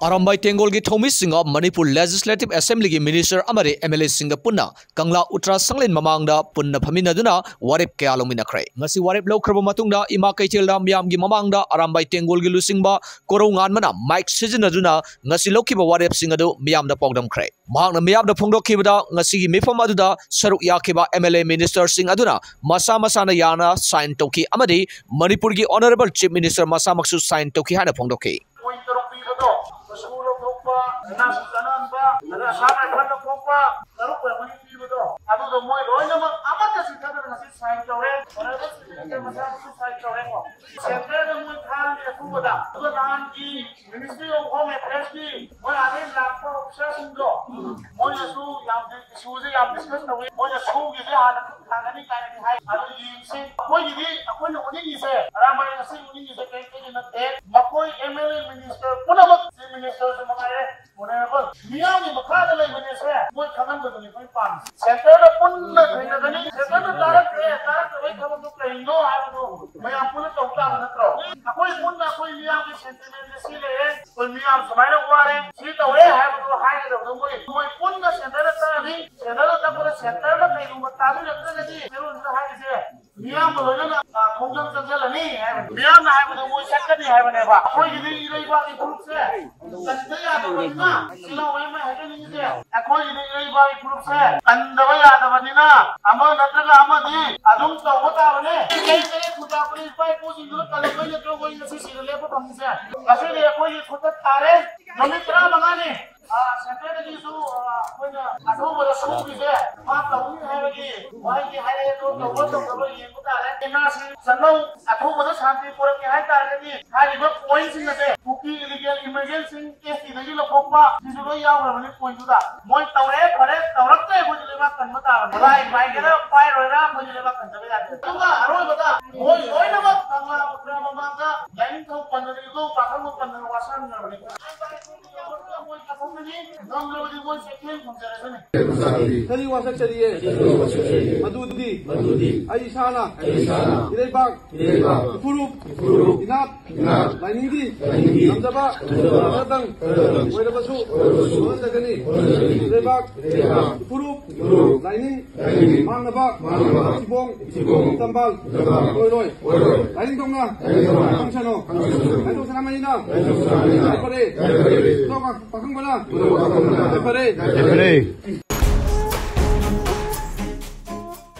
Arambai Tengol ki Thomi Singa Manipur Legislative Assembly ki Minister Amare MLA Singa Punna Kangla Utra Sanglin Mamangda Punna Phamina duna warip kaya luminakre ngasi warip lawkraba matungda ima kaithilda miyam gi mamangda Arambai Tengol gi lusingba korongan mana mic sizina duna ngasi lokhiba warip singa du miyam da pogdam kre mahakna miyam da phongdokhibada ngasi gi mifam aduda saruk yakhiba MLA Minister Singh aduna masa masana yana sign toki amadi Manipur gi Honorable Chief Minister masa maksu sign toki hana phongdokhi Kali wasak ceriye, madudi, Aisana, Irebak, Puruk, Inap, Lainindi, Namjaba, Kadang, Wedabasu, Sagani, Irebak, Puruk, Laining, Manabak, Sibong, Tambal, Roy, Laining Tonga, Kamsano, Ayo Sanamayina, Pare, Pakang Bala, Pare.